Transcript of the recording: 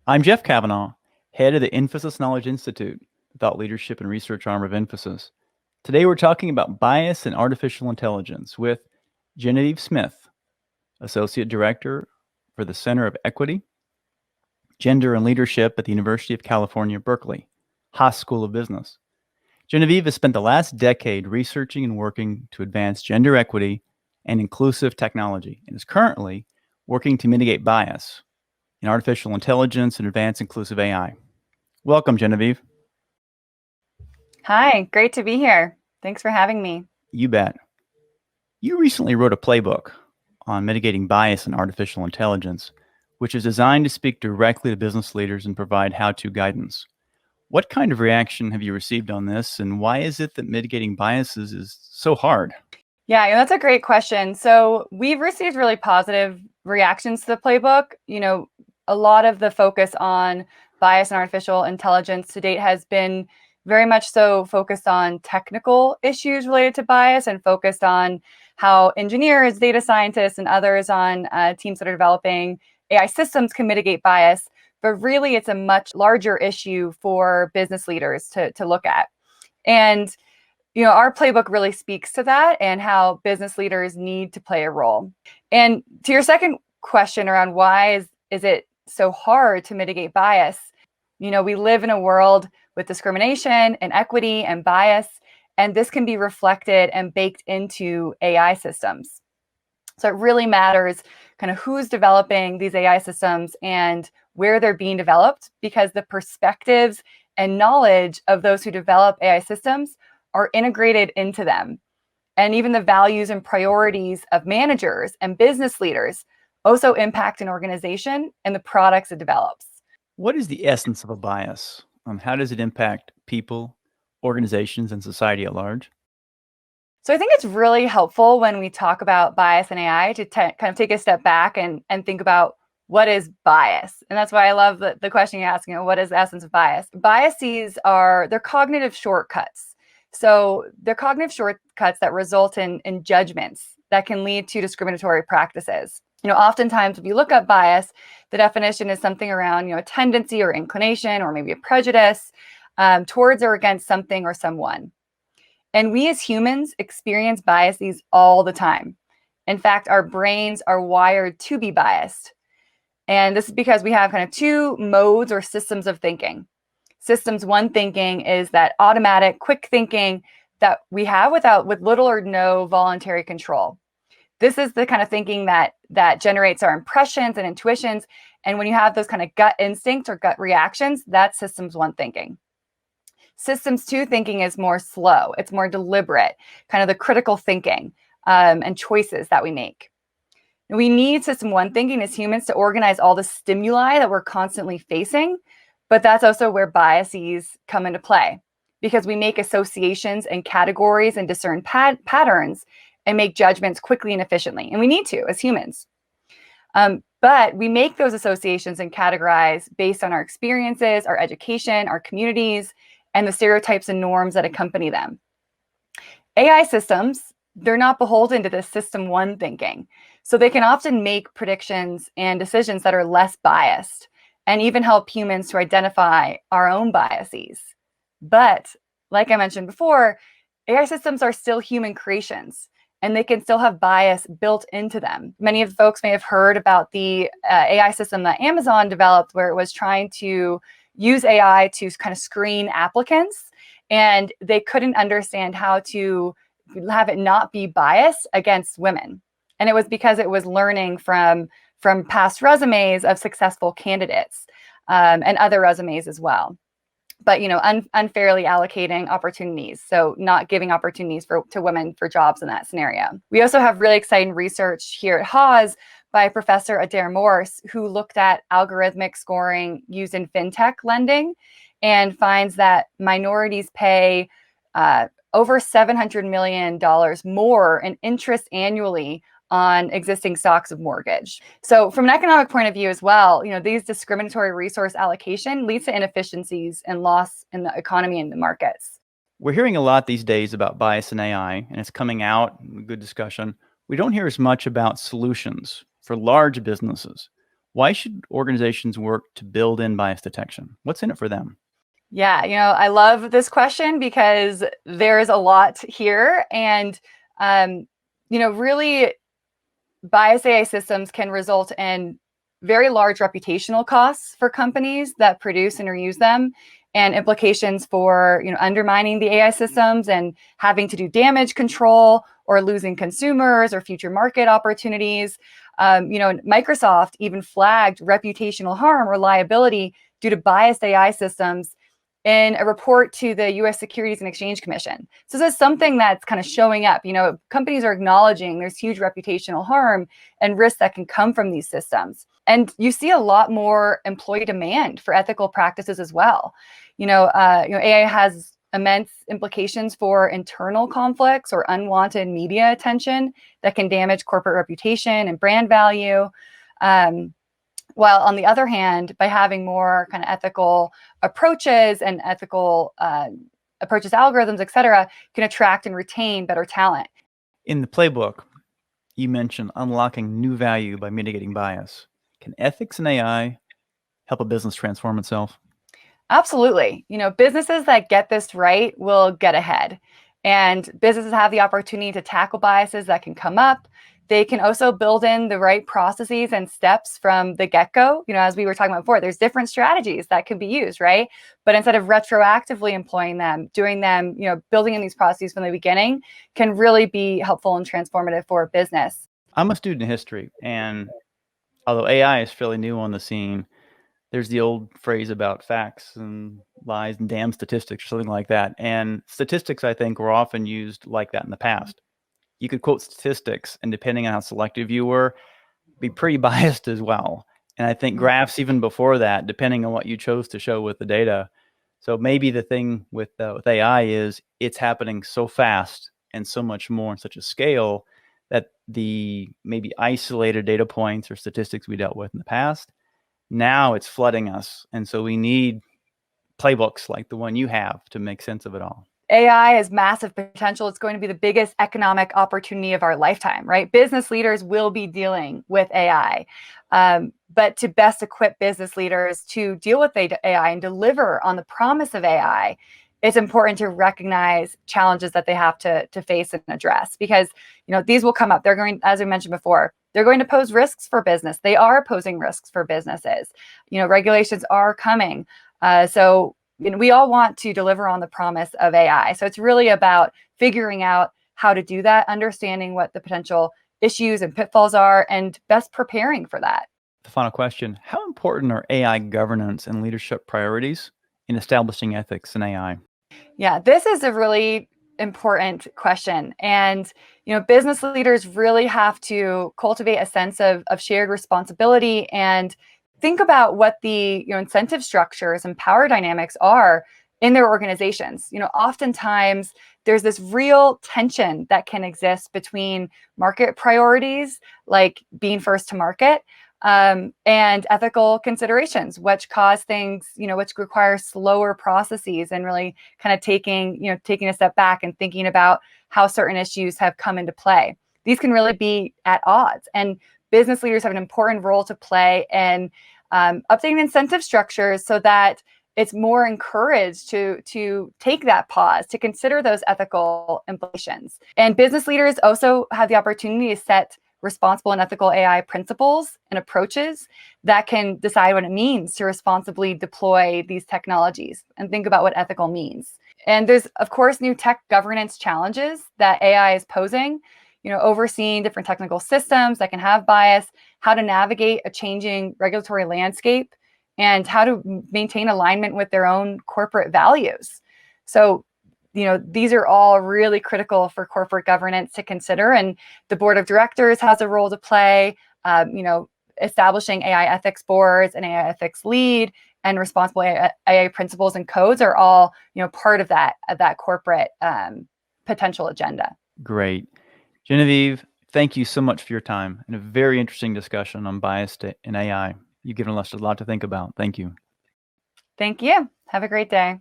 I'm Jeff Kavanaugh, head of the Infosys Knowledge Institute, the thought leadership and research arm of Infosys. Today we're talking about bias in artificial intelligence with Genevieve Smith, Associate Director for the Center of Equity, Gender and Leadership at the University of California, Berkeley, Haas School of Business. Genevieve has spent the last decade researching and working to advance gender equity and inclusive technology, and is currently working to mitigate bias in artificial intelligence and advance inclusive AI. Welcome, Genevieve. Hi, great to be here. Thanks for having me. You bet. You recently wrote a playbook on mitigating bias in artificial intelligence, which is designed to speak directly to business leaders and provide how-to guidance. What kind of reaction have you received on this, and why is it that mitigating biases is so hard? Yeah, that's a great question. So we've received really positive reactions to the playbook. A lot of the focus on bias and artificial intelligence to date has been very much so focused on technical issues related to bias and focused on how engineers, data scientists, and others on teams that are developing AI systems can mitigate bias. But really, it's a much larger issue for business leaders to look at. And our playbook really speaks to that and how business leaders need to play a role. And to your second question around why is it so hard to mitigate bias, we live in a world with discrimination and equity and bias, and this can be reflected and baked into AI systems. So it really matters kind of who's developing these AI systems and where they're being developed, because the perspectives and knowledge of those who develop AI systems are integrated into them. And even the values and priorities of managers and business leaders also impact an organization and the products it develops. What is the essence of a bias? How does it impact people, organizations, and society at large? So I think it's really helpful when we talk about bias in AI to kind of take a step back and think about what is bias. And that's why I love the question you're asking, what is the essence of bias? Biases they're cognitive shortcuts. So they're cognitive shortcuts that result in judgments that can lead to discriminatory practices. Oftentimes if you look up bias, the definition is something around, a tendency or inclination or maybe a prejudice towards or against something or someone. And we as humans experience biases all the time. In fact, our brains are wired to be biased. And this is because we have kind of two modes or systems of thinking. Systems one thinking is that automatic, quick thinking that we have with little or no voluntary control. This is the kind of thinking that generates our impressions and intuitions. And when you have those kind of gut instincts or gut reactions, that's systems one thinking. Systems two thinking is more slow. It's more deliberate, kind of the critical thinking and choices that we make. And we need system one thinking as humans to organize all the stimuli that we're constantly facing. But that's also where biases come into play, because we make associations and categories and discern patterns and make judgments quickly and efficiently. And we need to as humans. But we make those associations and categorize based on our experiences, our education, our communities, and the stereotypes and norms that accompany them. AI systems, they're not beholden to this system one thinking. So they can often make predictions and decisions that are less biased and even help humans to identify our own biases. But like I mentioned before, AI systems are still human creations, and they can still have bias built into them. Many of the folks may have heard about the AI system that Amazon developed, where it was trying to use AI to kind of screen applicants, and they couldn't understand how to have it not be biased against women. And it was because it was learning from past resumes of successful candidates and other resumes as well. But unfairly allocating opportunities, so not giving opportunities to women for jobs in that scenario. We also have really exciting research here at Haas by Professor Adair Morse, who looked at algorithmic scoring used in fintech lending and finds that minorities pay over $700 million more in interest annually on existing stocks of mortgage. So from an economic point of view as well, these discriminatory resource allocation leads to inefficiencies and loss in the economy and the markets. We're hearing a lot these days about bias in AI, and it's coming out, good discussion. We don't hear as much about solutions for large businesses. Why should organizations work to build in bias detection? What's in it for them? Yeah, I love this question because there's a lot here. And, really, bias AI systems can result in very large reputational costs for companies that produce and reuse them, and implications for undermining the AI systems and having to do damage control or losing consumers or future market opportunities. Microsoft even flagged reputational harm or liability due to biased AI systems in a report to the US Securities and Exchange Commission. So this is something that's kind of showing up. Companies are acknowledging there's huge reputational harm and risks that can come from these systems. And you see a lot more employee demand for ethical practices as well. AI has immense implications for internal conflicts or unwanted media attention that can damage corporate reputation and brand value. While on the other hand, by having more kind of ethical approaches and ethical approaches, algorithms, et cetera, can attract and retain better talent. In the playbook, you mentioned unlocking new value by mitigating bias. Can ethics and AI help a business transform itself? Absolutely. Businesses that get this right will get ahead. And businesses have the opportunity to tackle biases that can come up. They can also build in the right processes and steps from the get-go. As we were talking about before, there's different strategies that can be used, right? But instead of retroactively employing them, doing them, building in these processes from the beginning can really be helpful and transformative for a business. I'm a student of history, and although AI is fairly new on the scene, there's the old phrase about facts and lies and damn statistics or something like that. And statistics, I think, were often used like that in the past. You could quote statistics, and depending on how selective you were, be pretty biased as well. And I think graphs even before that, depending on what you chose to show with the data. So maybe the thing with AI is it's happening so fast and so much more on such a scale that the maybe isolated data points or statistics we dealt with in the past, now it's flooding us. And so we need playbooks like the one you have to make sense of it all. AI has massive potential. It's going to be the biggest economic opportunity of our lifetime, right? Business leaders will be dealing with AI. But to best equip business leaders to deal with AI and deliver on the promise of AI, it's important to recognize challenges that they have to face and address, because these will come up. They're going, as I mentioned before, they're going to pose risks for business. They are posing risks for businesses. Regulations are coming. So we all want to deliver on the promise of AI. So it's really about figuring out how to do that, understanding what the potential issues and pitfalls are, and best preparing for that. The final question: how important are AI governance and leadership priorities in establishing ethics in AI? Yeah, this is a really important question. And, business leaders really have to cultivate a sense of shared responsibility and think about what the incentive structures and power dynamics are in their organizations. Oftentimes there's this real tension that can exist between market priorities, like being first to market, and ethical considerations, which cause things, which require slower processes and really kind of taking a step back and thinking about how certain issues have come into play. These can really be at odds, and business leaders have an important role to play in updating incentive structures so that it's more encouraged to take that pause, to consider those ethical implications. And business leaders also have the opportunity to set responsible and ethical AI principles and approaches that can decide what it means to responsibly deploy these technologies and think about what ethical means. And there's, of course, new tech governance challenges that AI is posing, overseeing different technical systems that can have bias, how to navigate a changing regulatory landscape, and how to maintain alignment with their own corporate values. So, these are all really critical for corporate governance to consider, and the board of directors has a role to play. Establishing AI ethics boards and AI ethics lead and responsible AI principles and codes are all, part of that corporate potential agenda. Great. Genevieve, thank you so much for your time and a very interesting discussion on bias in AI. You've given us a lot to think about. Thank you. Thank you. Have a great day.